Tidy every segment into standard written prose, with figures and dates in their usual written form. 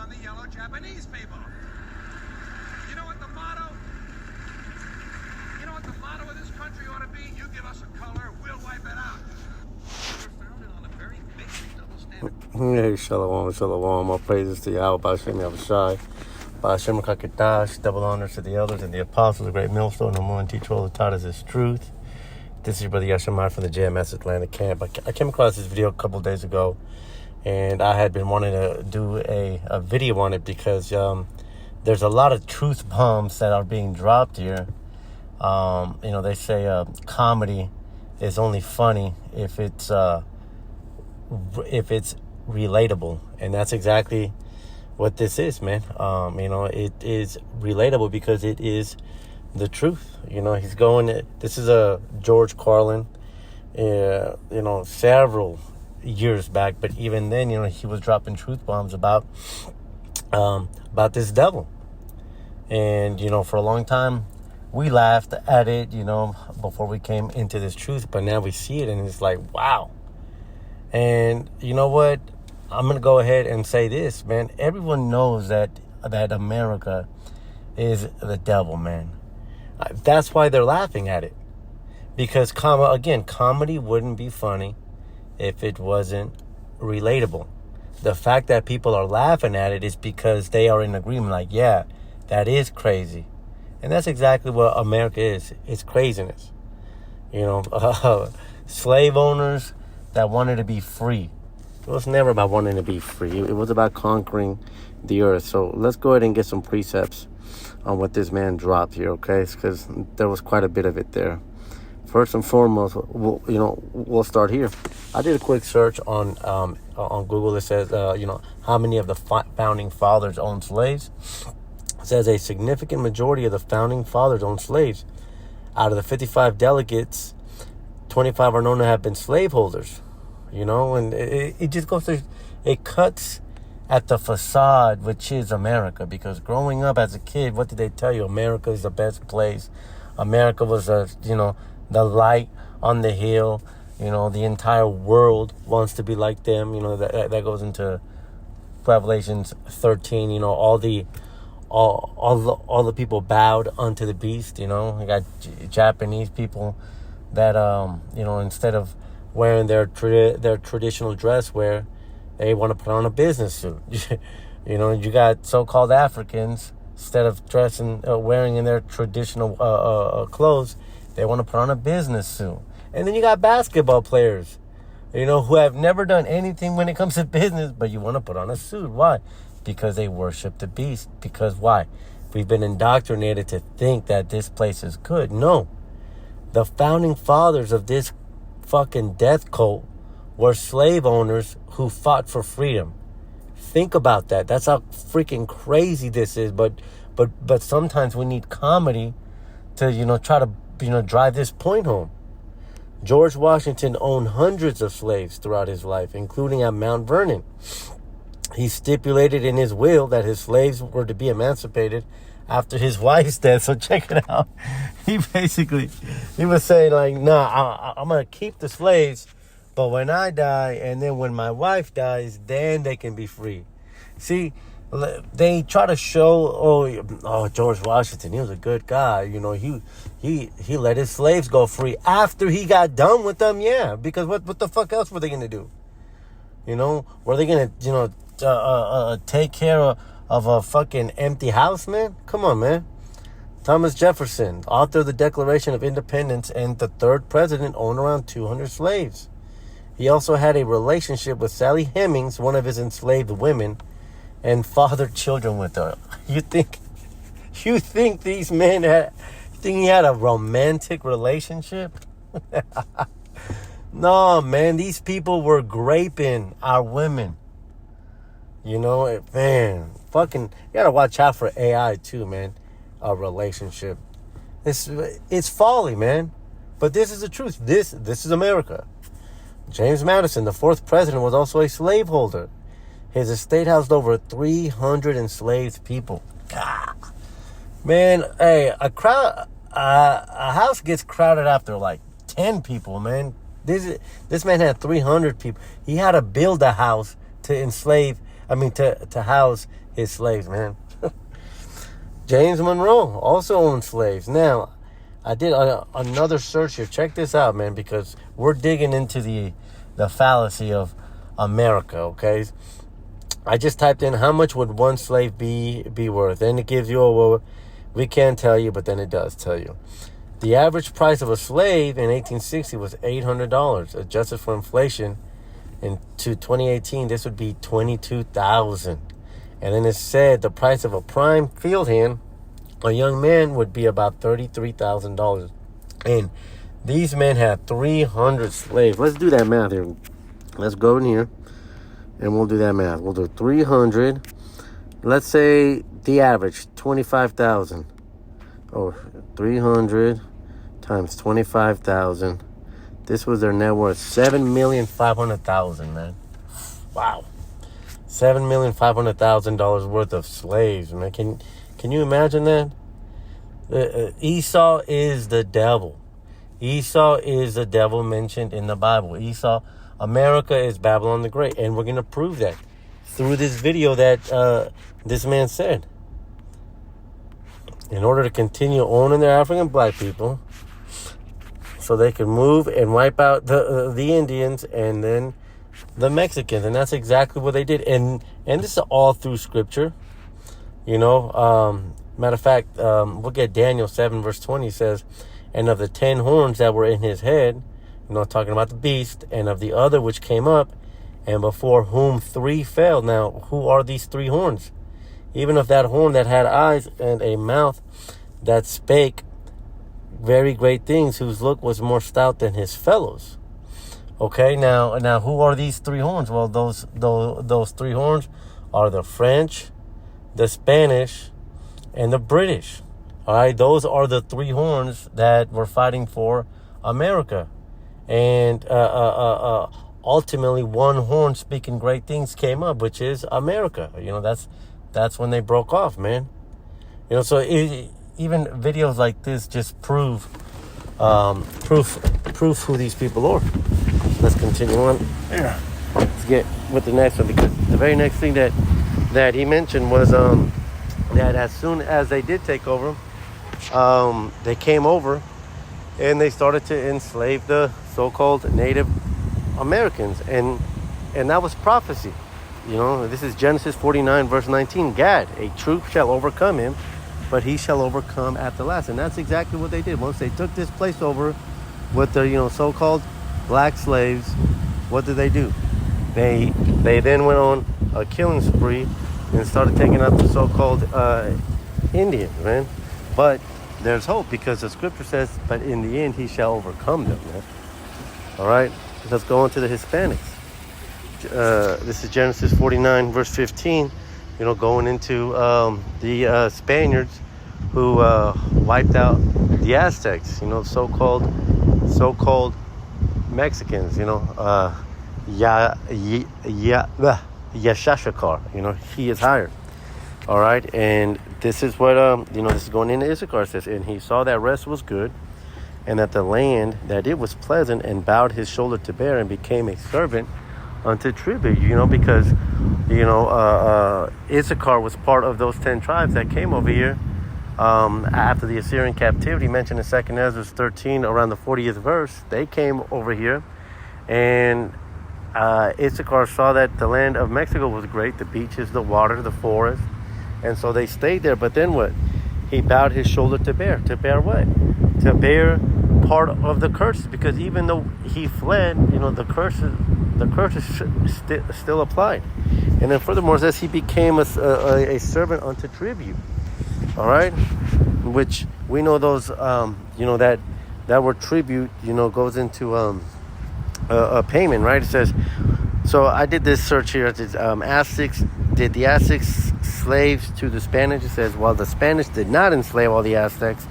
on the yellow Japanese people. You know what the motto? You know what the motto of this country ought to be? You give us a color, we'll wipe it out. We're founded on a very basic double standard. Hey, shalom, shalom. All praises to Yahweh, B'Shem Yahushai, B'Shem Kakadash, double honors to the elders and the apostles, the great millstone, the one teacher, all the taught us his truth. This is your brother Yashamar from the JMS Atlanta camp. I came across this video a couple days ago, and I had been wanting to do a video on it because there's a lot of truth bombs that are being dropped here. They say comedy is only funny if it's relatable, and that's exactly what this is, man. It is relatable because it is the truth. He's going. This is a George Carlin. Several years back, but even then, he was dropping truth bombs about this devil, and for a long time we laughed at it, before we came into this truth, but now we see it, and it's like, wow. And you know what? I'm gonna go ahead and say this, man. Everyone knows that America is the devil, man. That's why they're laughing at it. Because, comedy wouldn't be funny if it wasn't relatable. The fact that people are laughing at it is because they are in agreement. Like, yeah, that is crazy. And that's exactly what America is. It's craziness. Slave owners that wanted to be free. It was never about wanting to be free. It was about conquering the earth. So let's go ahead and get some precepts on what this man dropped here, okay? Because there was quite a bit of it there. First and foremost, we'll start here. I did a quick search on Google. It says, how many of the founding fathers owned slaves? It says a significant majority of the founding fathers owned slaves. Out of the 55 delegates, 25 are known to have been slaveholders. And it just goes to, it cuts at the facade, which is America. Because growing up as a kid, what did they tell you? America is the best place. America was the light on the hill. The entire world wants to be like them. That goes into Revelations 13. All the people bowed unto the beast. You got Japanese people that instead of wearing their traditional dress wear, they want to put on a business suit. You got so-called Africans, instead of wearing in their traditional clothes, they want to put on a business suit. And then you got basketball players, who have never done anything when it comes to business, but you want to put on a suit. Why? Because they worship the beast. Because why? We've been indoctrinated to think that this place is good. No. The founding fathers of this fucking death cult were slave owners who fought for freedom. Think about that. That's how freaking crazy this is. But sometimes we need comedy to try to drive this point home. George Washington owned hundreds of slaves throughout his life, including at Mount Vernon. He stipulated in his will that his slaves were to be emancipated after his wife's death. So check it out. He was saying like, nah, I'm going to keep the slaves, but when I die, and then when my wife dies, then they can be free. See, they try to show, George Washington, he was a good guy. He let his slaves go free after he got done with them. Yeah, because what the fuck else were they going to do? Were they going to, take care of a fucking empty house, man? Come on, man. Thomas Jefferson, author of the Declaration of Independence and the third president, owned around 200 slaves. He also had a relationship with Sally Hemings, one of his enslaved women, and fathered children with her. You think these men he had a romantic relationship? No, man, these people were raping our women. Man, fucking, you gotta watch out for AI too, man. A relationship. It's folly, man. But this is the truth. This is America. James Madison, the fourth president, was also a slaveholder. His estate housed over 300 enslaved people. God. Man, hey, a house gets crowded after like 10 people, man. This man had 300 people. He had to build a house to enslave to house his slaves, man. James Monroe also owned slaves. Now, I did another search here. Check this out, man, because we're digging into the fallacy of America, okay? I just typed in how much would one slave be worth, and it gives you well, we can't tell you, but then it does tell you. The average price of a slave in 1860 was $800, adjusted for inflation. Into 2018, this would be $22,000. And then it said the price of a prime field hand, a young man, would be about $33,000. And these men had 300 slaves. Let's do that math here. Let's go in here, and we'll do that math. We'll do 300. Let's say the average, 25,000. Oh, 300 times 25,000. This was their net worth, $7,500,000, man. Wow. $7,500,000 worth of slaves, man. Can you imagine that? Esau is the devil. Esau is the devil mentioned in the Bible. Esau, America is Babylon the Great. And we're going to prove that through this video that this man said. In order to continue owning their African black people, so they could move and wipe out the Indians and then the Mexicans. And that's exactly what they did. And this is all through Scripture. You know, matter of fact, look at Daniel 7 verse 20 says, and of the 10 horns that were in his head, you know, talking about the beast, and of the other which came up, and before whom 3 fell. Now, who are these 3 horns? Even of that horn that had eyes and a mouth that spake very great things, whose look was more stout than his fellows. Okay, now who are these 3 horns? Well, those 3 horns are the French, the Spanish, and the British. All right, those are the 3 horns that were fighting for America. And ultimately, one horn speaking great things came up, which is America. You know, that's when they broke off, man. You know, so even videos like this just prove who these people are. Let's continue on. Let's get with the next one, because the very next thing that he mentioned was that as soon as they did take over, they came over and they started to enslave the so-called Native Americans, and that was prophecy. You know, this is Genesis 49 verse 19. Gad, a troop shall overcome him, but he shall overcome at the last. And that's exactly what they did. Once they took this place over with the, you know, so-called black slaves, what did they do? They then went on a killing spree and started taking out the so-called Indians, man. But there's hope, because the scripture says, but in the end he shall overcome them, man. All right, let's go on to the Hispanics. This is Genesis 49 verse 15. You know, going into the Spaniards who wiped out the Aztecs. You know, so-called Mexicans. You know, Yashashakar. You know, he is higher. All right, and this is what you know. This is going into Issachar. It says, and he saw that rest was good, and that the land that it was pleasant, and bowed his shoulder to bear, and became a servant unto tribute. You know, because Issachar was part of those 10 tribes that came over here after the Assyrian captivity, mentioned in 2 Ezra 13, around the 40th verse. They came over here, and Issachar saw that the land of Mexico was great, the beaches, the water, the forest, and so they stayed there. But then what? He bowed his shoulder to bear. To bear what? To bear part of the curses, because even though he fled, you know, the curses still applied. And then furthermore, it says he became a servant unto tribute. All right, which we know those, you know, that word tribute, you know, goes into a payment, right? It says, so I did this search here. It says, Aztecs, did the Aztecs slaves to the Spanish? It says, while the Spanish did not enslave all the Aztecs,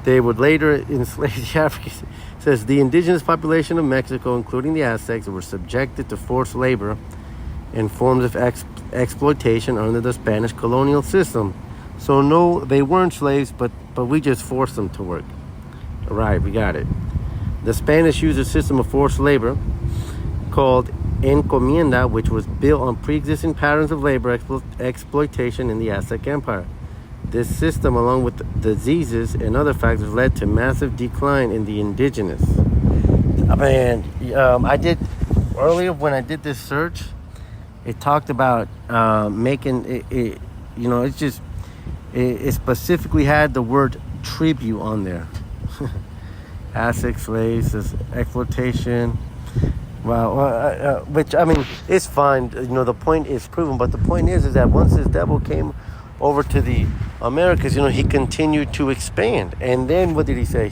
they would later enslave the Africans. It says, the indigenous population of Mexico, including the Aztecs, were subjected to forced labor and forms of exploitation under the Spanish colonial system. So no, they weren't slaves, but we just forced them to work. All right, we got it. The Spanish used a system of forced labor called encomienda, which was built on pre-existing patterns of labor exploitation in the Aztec Empire. This system, along with diseases and other factors, led to massive decline in the indigenous. I did earlier when I did this search. It talked about making it. It specifically had the word tribute on there. Aztec slaves, exploitation. Wow, which it's fine. The point is proven, but the point is that once this devil came over to the Americas, he continued to expand. And then what did he say?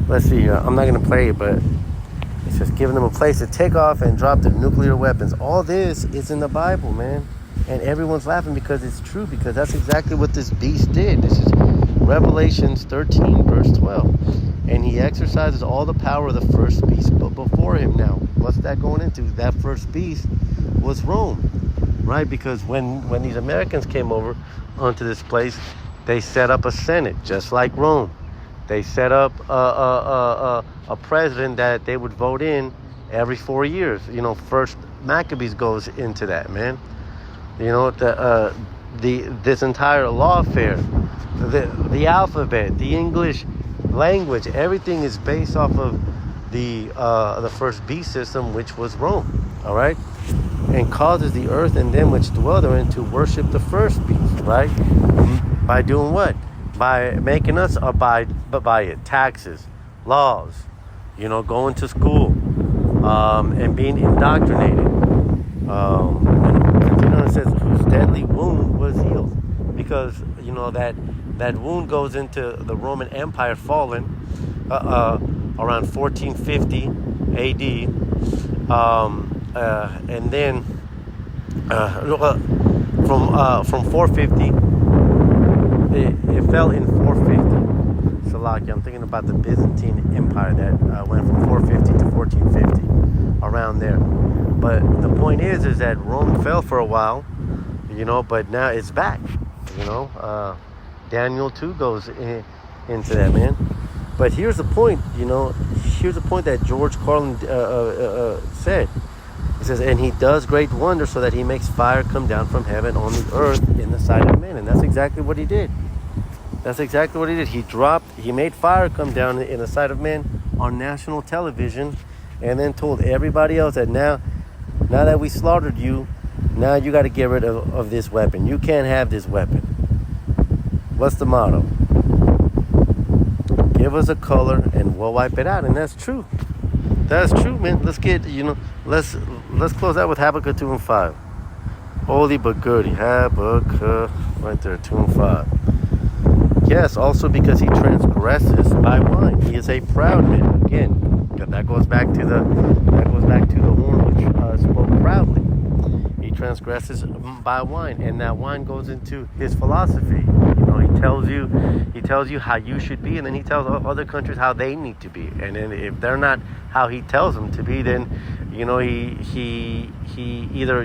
Let's see here. I'm not going to play it, but it's just giving them a place to take off and drop their nuclear weapons. All this is in the Bible, man. And everyone's laughing because it's true, because that's exactly what this beast did. This is Revelations 13, verse 12. And he exercises all the power of the first beast but before him. Now, what's that going into? That first beast was Rome, right? Because when these Americans came over onto this place, they set up a senate, just like Rome. They set up a president that they would vote in every 4 years. First Maccabees goes into that, man. This entire lawfare, the alphabet, the English language, everything is based off of the first beast system, which was Rome. All right, and causes the earth and them which dwell therein to worship the first beast. Right, by doing what? By making us abide by it. Taxes, laws, going to school, and being indoctrinated. It says whose deadly wound was healed, because that wound goes into the Roman Empire falling around 1450 AD, and then from 450. It fell in 450. Salaki, I'm thinking about the Byzantine Empire that went from 450 to 1450, around there. But the point is that Rome fell for a while, but now it's back. Daniel 2 goes into that, man. But here's the point, here's the point that George Carlin said. He says, and he does great wonders so that he makes fire come down from heaven on the earth in the sight of men. And that's exactly what he did. That's exactly what he did. He made fire come down in the sight of men on national television, and then told everybody else that now that we slaughtered you, now you got to get rid of this weapon. You can't have this weapon. What's the motto? Give us a color and we'll wipe it out. And that's true. That's true, man. Let's close out with Habakkuk 2 and 5. Holy but goody. Habakkuk, right there, 2 and 5. Yes, also because he transgresses by wine. He is a proud man. Again, that goes back to the horn which spoke proudly. He transgresses by wine, and that wine goes into his philosophy. He tells you how you should be, and then he tells other countries how they need to be. And then if they're not how he tells them to be, then he either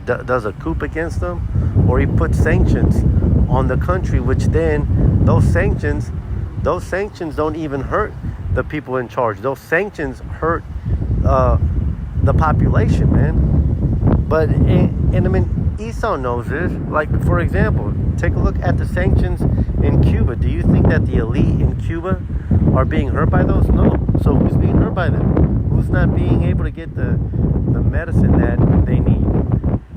does a coup against them, or he puts sanctions on the country, which then those sanctions don't even hurt the people in charge. Those sanctions hurt the population, man. But Esau knows this. Like, for example, take a look at the sanctions in Cuba. Do you think that the elite in Cuba are being hurt by those? No. So who's being hurt by them? Who's not being able to get the medicine that they need?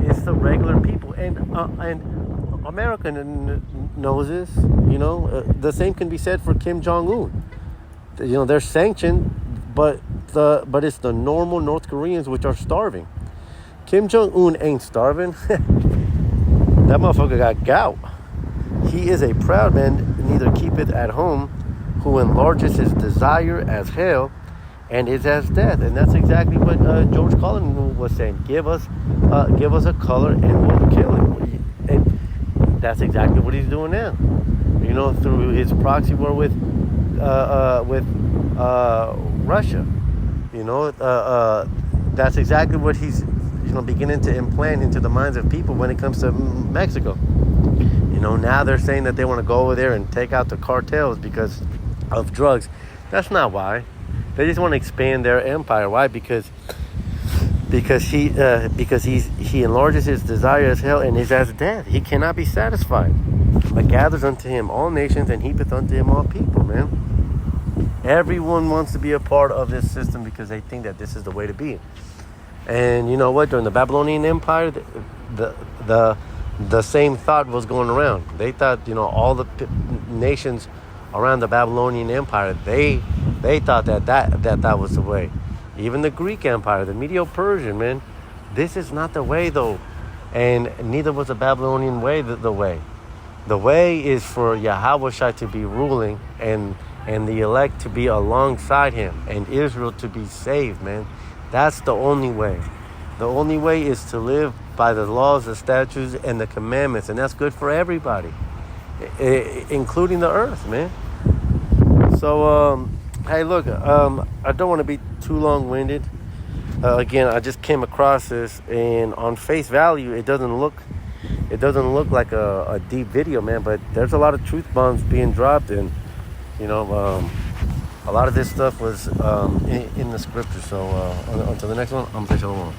It's the regular people. And America knows this. The same can be said for Kim Jong-un. They're sanctioned, but it's the normal North Koreans which are starving. Kim Jong-un ain't starving. That motherfucker got gout. He is a proud man, neither keepeth at home, who enlarges his desire as hell and is as death. And that's exactly what George Carlin was saying. Give us a color and we'll kill it. And that's exactly what he's doing now. Through his proxy war with Russia. That's exactly what he's beginning to implant into the minds of people when it comes to Mexico. Now they're saying that they want to go over there and take out the cartels because of drugs. That's not why. They just want to expand their empire. Why? Because because he enlarges his desire as hell, and is as death. He cannot be satisfied, but gathers unto him all nations, and heapeth unto him all people, man. Everyone wants to be a part of this system because they think that this is the way to be. And you know what? During the Babylonian Empire, the same thought was going around. They thought, all the nations around the Babylonian Empire, they thought that was the way. Even the Greek Empire, the Medo-Persian, man, this is not the way, though. And neither was the Babylonian way the way. The way is for Yahweh to be ruling and the elect to be alongside him and Israel to be saved, man. That's the only way. The only way is to live by the laws, the statutes, and the commandments. And that's good for everybody, including the earth, man. So, hey, look, I don't want to be too long-winded. Again, I just came across this, and on face value, it doesn't look like a deep video, man. But there's a lot of truth bombs being dropped, and a lot of this stuff was in the scripture. So until the next one, I'm gonna say shalom.